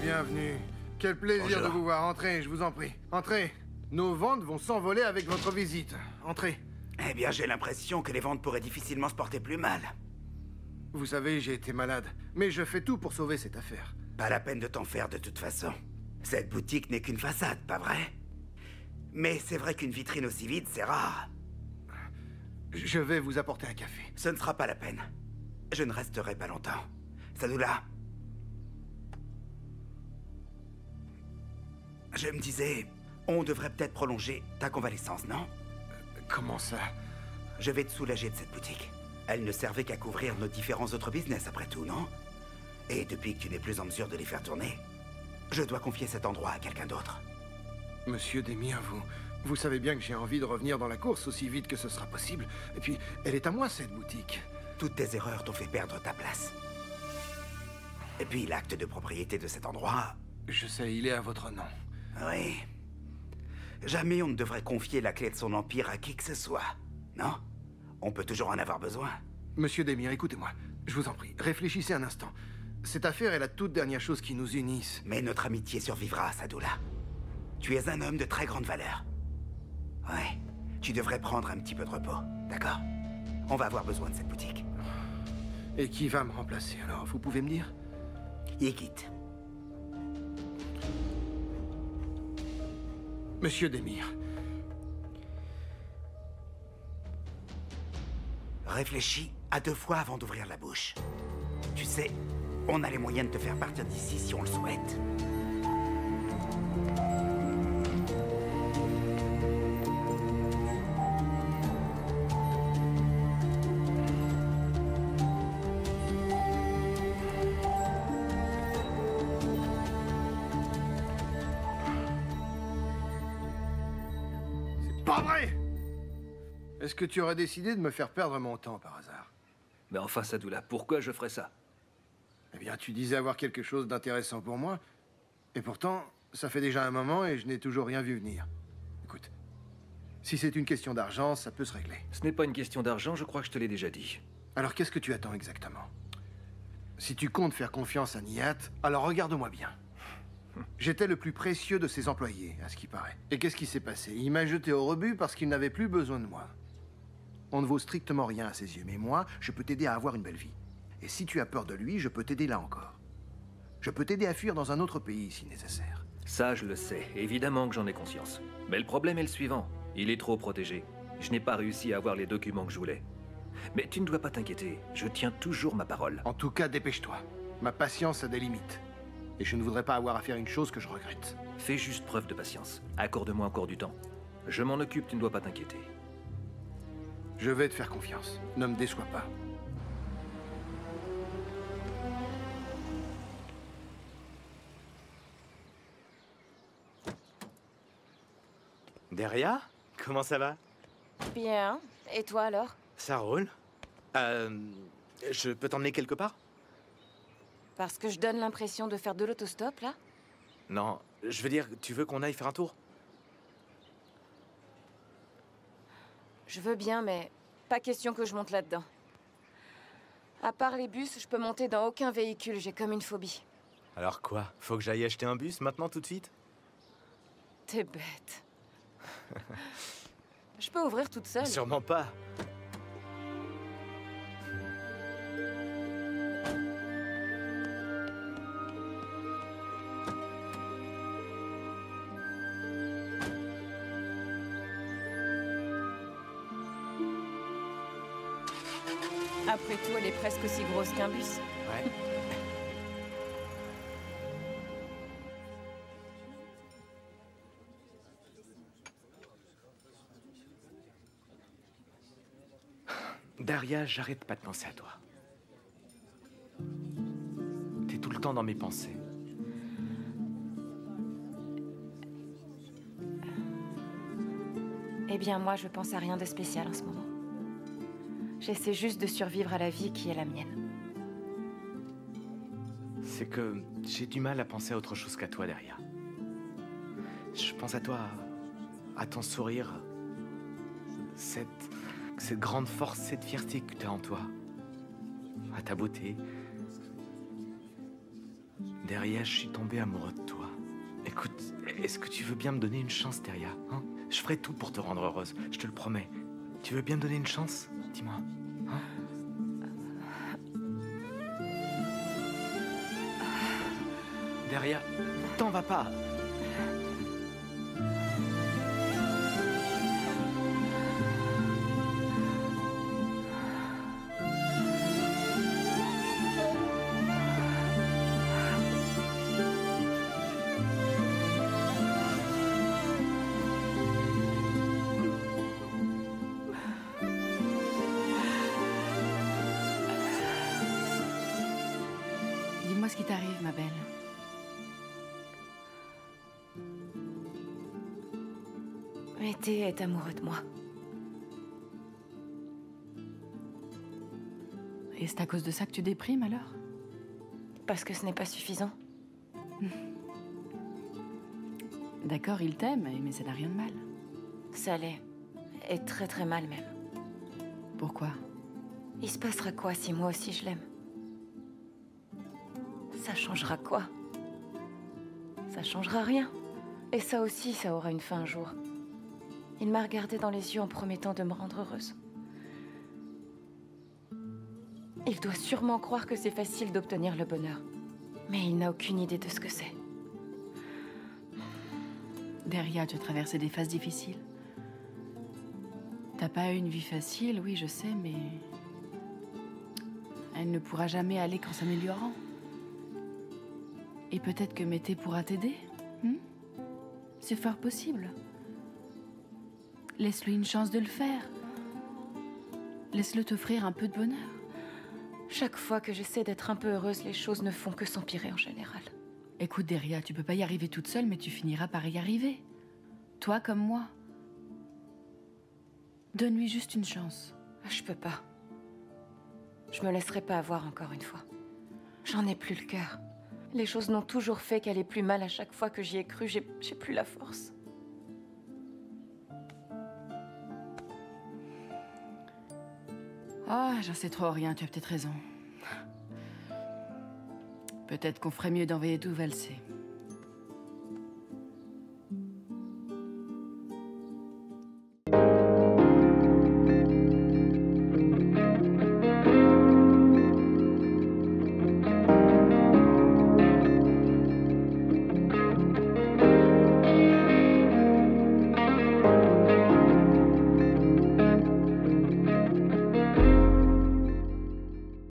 Bienvenue. Quel plaisir de vous voir. Entrez, je vous en prie. Entrez. Nos ventes vont s'envoler avec votre visite. Entrez. Eh bien, j'ai l'impression que les ventes pourraient difficilement se porter plus mal. Vous savez, j'ai été malade. Mais je fais tout pour sauver cette affaire. Pas la peine de t'en faire de toute façon. Cette boutique n'est qu'une façade, pas vrai? Mais c'est vrai qu'une vitrine aussi vide, c'est rare. Je vais vous apporter un café. Ce ne sera pas la peine. Je ne resterai pas longtemps. Sadullah. Je me disais, on devrait peut-être prolonger ta convalescence, non? Comment ça? Je vais te soulager de cette boutique. Elle ne servait qu'à couvrir nos différents autres business, après tout, non? Et depuis que tu n'es plus en mesure de les faire tourner, je dois confier cet endroit à quelqu'un d'autre. Monsieur Demir, vous savez bien que j'ai envie de revenir dans la course aussi vite que ce sera possible. Et puis, elle est à moi, cette boutique. Toutes tes erreurs t'ont fait perdre ta place. Et puis, l'acte de propriété de cet endroit... Je sais, il est à votre nom. Oui. Jamais on ne devrait confier la clé de son empire à qui que ce soit, non? On peut toujours en avoir besoin. Monsieur Demir, écoutez-moi. Je vous en prie, réfléchissez un instant. Cette affaire est la toute dernière chose qui nous unisse. Mais notre amitié survivra, Sadullah. Tu es un homme de très grande valeur. Ouais, tu devrais prendre un petit peu de repos, d'accord? On va avoir besoin de cette boutique. Et qui va me remplacer alors, vous pouvez me dire? Yekit. Monsieur Demir. Réfléchis à 2 fois avant d'ouvrir la bouche. Tu sais, on a les moyens de te faire partir d'ici si on le souhaite. Pas vrai! Est-ce que tu aurais décidé de me faire perdre mon temps par hasard? Mais enfin, Sadullah, pourquoi je ferais ça? Eh bien, tu disais avoir quelque chose d'intéressant pour moi. Et pourtant, ça fait déjà un moment et je n'ai toujours rien vu venir. Écoute, si c'est une question d'argent, ça peut se régler. Ce n'est pas une question d'argent, je crois que je te l'ai déjà dit. Alors qu'est-ce que tu attends exactement? Si tu comptes faire confiance à Nihat, alors regarde-moi bien. J'étais le plus précieux de ses employés, à ce qui paraît. Et qu'est-ce qui s'est passé? Il m'a jeté au rebut parce qu'il n'avait plus besoin de moi. On ne vaut strictement rien à ses yeux, mais moi, je peux t'aider à avoir une belle vie. Et si tu as peur de lui, je peux t'aider là encore. Je peux t'aider à fuir dans un autre pays si nécessaire. Ça, je le sais. Évidemment que j'en ai conscience. Mais le problème est le suivant. Il est trop protégé. Je n'ai pas réussi à avoir les documents que je voulais. Mais tu ne dois pas t'inquiéter. Je tiens toujours ma parole. En tout cas, dépêche-toi. Ma patience a des limites. Et je ne voudrais pas avoir à faire une chose que je regrette. Fais juste preuve de patience. Accorde-moi encore du temps. Je m'en occupe, tu ne dois pas t'inquiéter. Je vais te faire confiance. Ne me déçois pas. Daria? Comment ça va? Bien. Et toi alors? Ça roule. Je peux t'emmener quelque part? Parce que je donne l'impression de faire de l'autostop, là? Non, je veux dire, tu veux qu'on aille faire un tour? Je veux bien, mais pas question que je monte là-dedans. À part les bus, je peux monter dans aucun véhicule, j'ai comme une phobie. Alors quoi? Faut que j'aille acheter un bus maintenant tout de suite? T'es bête. Je peux ouvrir toute seule. Sûrement pas. Après tout, elle est presque aussi grosse qu'un bus. Ouais. Daria, j'arrête pas de penser à toi. T'es tout le temps dans mes pensées. Eh bien, moi, je pense à rien de spécial en ce moment. J'essaie juste de survivre à la vie qui est la mienne. C'est que j'ai du mal à penser à autre chose qu'à toi, Daria. Je pense à toi, à ton sourire, cette grande force, cette fierté que tu as en toi, à ta beauté. Deria, je suis tombé amoureux de toi. Écoute, est-ce que tu veux bien me donner une chance, Deria, hein? Je ferai tout pour te rendre heureuse, je te le promets. Tu veux bien me donner une chance? Dis-moi, hein? Deria, t'en vas pas. Dis-moi ce qui t'arrive, ma belle. Mété est amoureux de moi. Et c'est à cause de ça que tu déprimes, alors? Parce que ce n'est pas suffisant. D'accord, il t'aime, mais ça n'a rien de mal. Ça l'est. Et très très mal même. Pourquoi? Il se passera quoi si moi aussi je l'aime? Ça changera quoi? Ça changera rien. Et ça aussi, ça aura une fin un jour. Il m'a regardé dans les yeux en promettant de me rendre heureuse. Il doit sûrement croire que c'est facile d'obtenir le bonheur. Mais il n'a aucune idée de ce que c'est. Deria, tu as traversé des phases difficiles. T'as pas eu une vie facile, oui, je sais, mais... elle ne pourra jamais aller qu'en s'améliorant. Et peut-être que Mété pourra t'aider, C'est fort possible. Laisse-lui une chance de le faire. Laisse-le t'offrir un peu de bonheur. Chaque fois que j'essaie d'être un peu heureuse, les choses ne font que s'empirer en général. Écoute, Deria, tu peux pas y arriver toute seule, mais tu finiras par y arriver. Toi comme moi. Donne-lui juste une chance. Je peux pas. Je me laisserai pas avoir encore une fois. J'en ai plus le cœur. Les choses n'ont toujours fait qu'aller plus mal à chaque fois que j'y ai cru. J'ai plus la force. Ah, j'en sais trop rien, tu as peut-être raison. Peut-être qu'on ferait mieux d'envoyer tout valser.